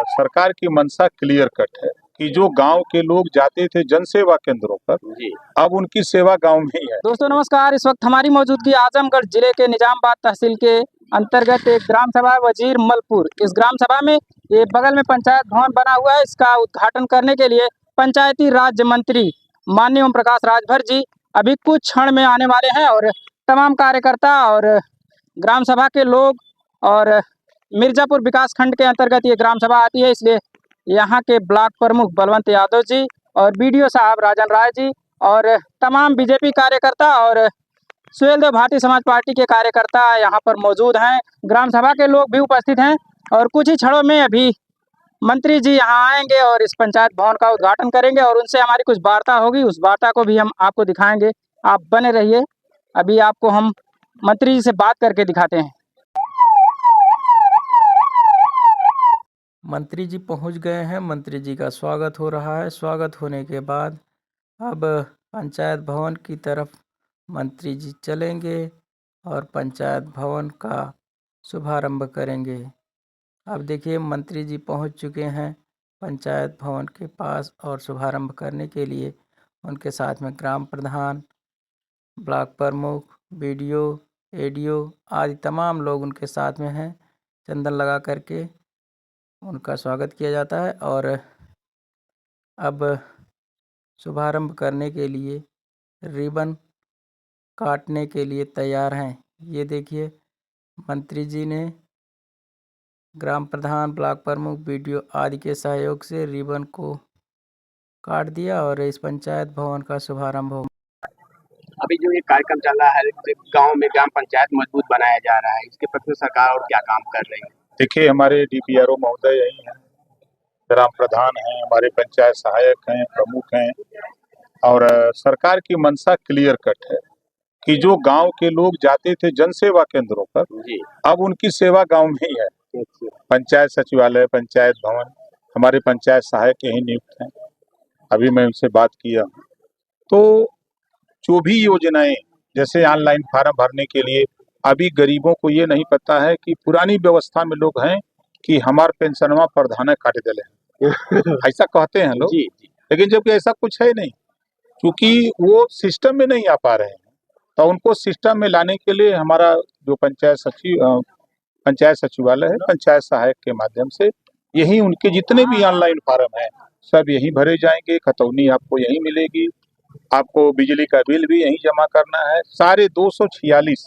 सरकार की मंशा क्लियर कट है कि जो गांव के लोग जाते थे जन सेवा केंद्रों पर, अब उनकी सेवा गांव में ही है। दोस्तों नमस्कार, इस वक्त हमारी मौजूदगी आजमगढ़ जिले के निजामबाद तहसील के अंतर्गत एक ग्राम सभा वजीर मलपुर। इस ग्राम सभा में ये बगल में पंचायत भवन बना हुआ है। इसका उद्घाटन करने के लिए पंचायती राज मंत्री माननीय ओम प्रकाश राजभर जी अभी कुछ क्षण में आने वाले हैं और तमाम कार्यकर्ता और ग्राम सभा के लोग और मिर्जापुर विकास खंड के अंतर्गत ये ग्राम सभा आती है, इसलिए यहाँ के ब्लॉक प्रमुख बलवंत यादव जी और बीडीओ साहब राजन राय जी और तमाम बीजेपी कार्यकर्ता और सुहेलदेव भारतीय समाज पार्टी के कार्यकर्ता यहाँ पर मौजूद हैं। ग्राम सभा के लोग भी उपस्थित हैं और कुछ ही क्षणों में अभी मंत्री जी यहाँ आएंगे और इस पंचायत भवन का उद्घाटन करेंगे और उनसे हमारी कुछ वार्ता होगी। उस वार्ता को भी हम आपको दिखाएंगे, आप बने रहिए। अभी आपको हम मंत्री जी से बात करके दिखाते हैं। मंत्री जी पहुँच गए हैं, मंत्री जी का स्वागत हो रहा है। स्वागत होने के बाद अब पंचायत भवन की तरफ मंत्री जी चलेंगे और पंचायत भवन का शुभारंभ करेंगे। अब देखिए मंत्री जी पहुंच चुके हैं पंचायत भवन के पास और शुभारंभ करने के लिए उनके साथ में ग्राम प्रधान, ब्लॉक प्रमुख, बीडीओ, एडीओ आदि तमाम लोग उनके साथ में हैं। चंदन लगा करके उनका स्वागत किया जाता है और अब शुभारंभ करने के लिए रिबन काटने के लिए तैयार हैं। ये देखिए मंत्री जी ने ग्राम प्रधान, ब्लॉक प्रमुख, बीडीओ आदि के सहयोग से रिबन को काट दिया और इस पंचायत भवन का शुभारंभ हो। अभी जो ये कार्यक्रम चल रहा है, गांव में ग्राम पंचायत मजबूत बनाया जा रहा है, इसके प्रति सरकार और क्या काम कर रही है? देखिए हमारे डीपीआरओ महोदय यही हैं, ग्राम प्रधान हैं, हमारे पंचायत सहायक हैं, प्रमुख हैं और सरकार की मंशा क्लियर कट है कि जो गांव के लोग जाते थे जन सेवा केंद्रों पर, अब उनकी सेवा गांव में ही है। पंचायत सचिवालय, पंचायत भवन, हमारे पंचायत सहायक यही नियुक्त हैं। अभी मैं उनसे बात किया हूँ तो जो भी योजनाएं जैसे ऑनलाइन फार्म भरने के लिए, अभी गरीबों को ये नहीं पता है कि पुरानी व्यवस्था में लोग हैं कि हमार पेंशनवा प्रधान काट दिले ऐसा कहते हैं लोग, लेकिन जबकि ऐसा कुछ है नहीं, क्योंकि वो सिस्टम में नहीं आ पा रहे हैं। तो उनको सिस्टम में लाने के लिए हमारा जो पंचायत सचिवालय है, पंचायत सहायक के माध्यम से यही उनके जितने भी ऑनलाइन फार्म हैं सब यहीं भरे जाएंगे। खतौनी आपको यहीं मिलेगी, आपको बिजली का बिल भी यहीं जमा करना है। सारे 246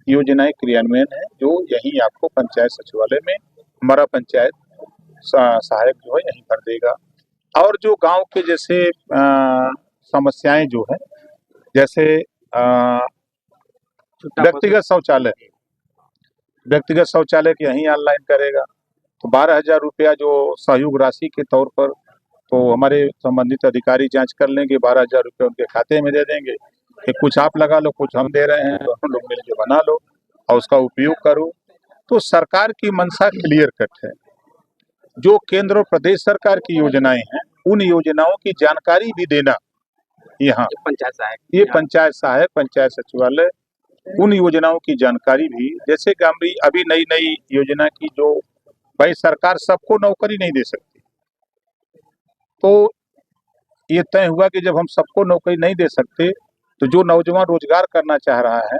योजनाएं क्रियान्वयन है जो यहीं आपको पंचायत सचिवालय में हमारा पंचायत सहायक जो है यहीं भर देगा। और जो गांव के जैसे समस्याएं जो है, जैसे व्यक्तिगत शौचालय के यहीं ऑनलाइन करेगा तो 12,000 रुपया जो सहयोग राशि के तौर पर तो हमारे संबंधित अधिकारी जांच कर लेंगे, 12,000 रुपये उनके खाते में दे देंगे कि कुछ आप लगा लो, कुछ हम दे रहे हैं, दोनों लोग मिलकर बना लो और उसका उपयोग करो। तो सरकार की मंशा क्लियर कट है। जो केंद्र और प्रदेश सरकार की योजनाएं हैं उन योजनाओं की जानकारी भी देना यहाँ ये पंचायत सहायक, पंचायत सचिवालय उन योजनाओं की जानकारी भी, जैसे कि अभी नई नई योजना की जो भाई सरकार सबको नौकरी नहीं दे सकती, तो ये तय हुआ कि जब हम सबको नौकरी नहीं दे सकते तो जो नौजवान रोजगार करना चाह रहा है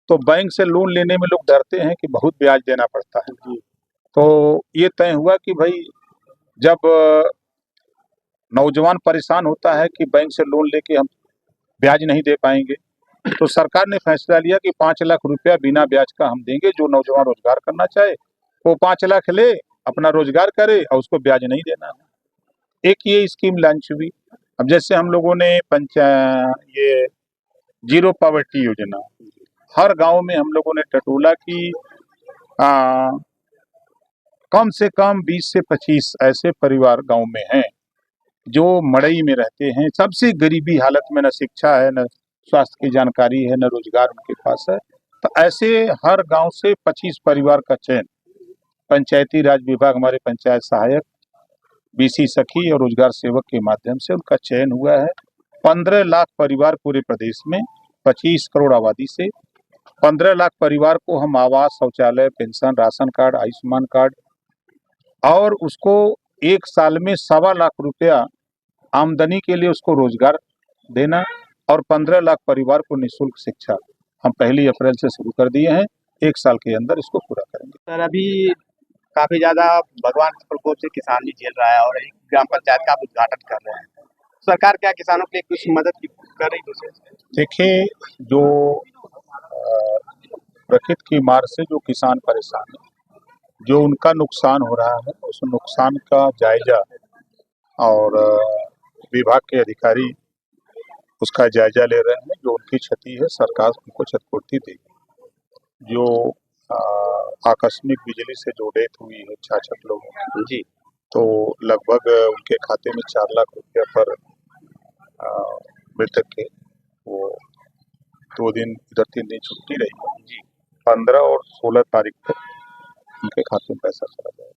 तो बैंक से लोन लेने में लोग डरते हैं कि बहुत ब्याज देना पड़ता है। तो ये तय हुआ कि भाई जब नौजवान परेशान होता है कि बैंक से लोन लेके हम ब्याज नहीं दे पाएंगे, तो सरकार ने फैसला लिया कि 5 लाख रुपया बिना ब्याज का हम देंगे। जो नौजवान रोजगार करना चाहे वो 5 लाख ले, अपना रोजगार करे और उसको ब्याज नहीं देना है। एक ये स्कीम लॉन्च हुई। अब जैसे हम लोगों ने ये जीरो पॉवर्टी योजना, हर गांव में हम लोगों ने टटोला की कम से कम 20 से 25 ऐसे परिवार गांव में हैं जो मड़ई में रहते हैं, सबसे गरीबी हालत में, न शिक्षा है, न स्वास्थ्य की जानकारी है, न रोजगार उनके पास है। तो ऐसे हर गांव से 25 परिवार का चयन पंचायती राज विभाग, हमारे पंचायत सहायक, बीसी सखी और रोजगार सेवक के माध्यम से उनका चयन हुआ है। 15 लाख परिवार पूरे प्रदेश में, 25 करोड़ आबादी से 15 लाख परिवार को हम आवास, शौचालय, pension, ration card, Ayushman card और उसको 1 साल में 1.25 लाख रुपया आमदनी के लिए उसको रोजगार देना और 15 लाख परिवार को निःशुल्क शिक्षा हम 1 अप्रैल से शुरू कर दिए हैं। 1 साल के अंदर इसको पूरा करेंगे। सर अभी काफी ज्यादा भगवान के प्रकोप से किसान भी झेल रहा है और एक ग्राम पंचायत का आप उद्घाटन कर रहे हैं। सरकार क्या किसानों के लिए कुछ मदद कर रही है? देखिए, जो प्रकृति की मार से जो किसान परेशान है, जो उनका नुकसान हो रहा है, उस नुकसान का जायजा और विभाग के अधिकारी उसका जायजा ले रहे हैं। जो उनकी क्षति है सरकार उनको क्षतिपूर्ति देगी। जो आकस्मिक बिजली से जो डेथ हुई है 66 लोगों की, तो लगभग उनके खाते में 4 लाख रुपया पर मृतक के वो 2 दिन इधर 3 दिन छुट्टी रही। 15 और 16 तारीख तक उनके खाते में पैसा चला जाएगा।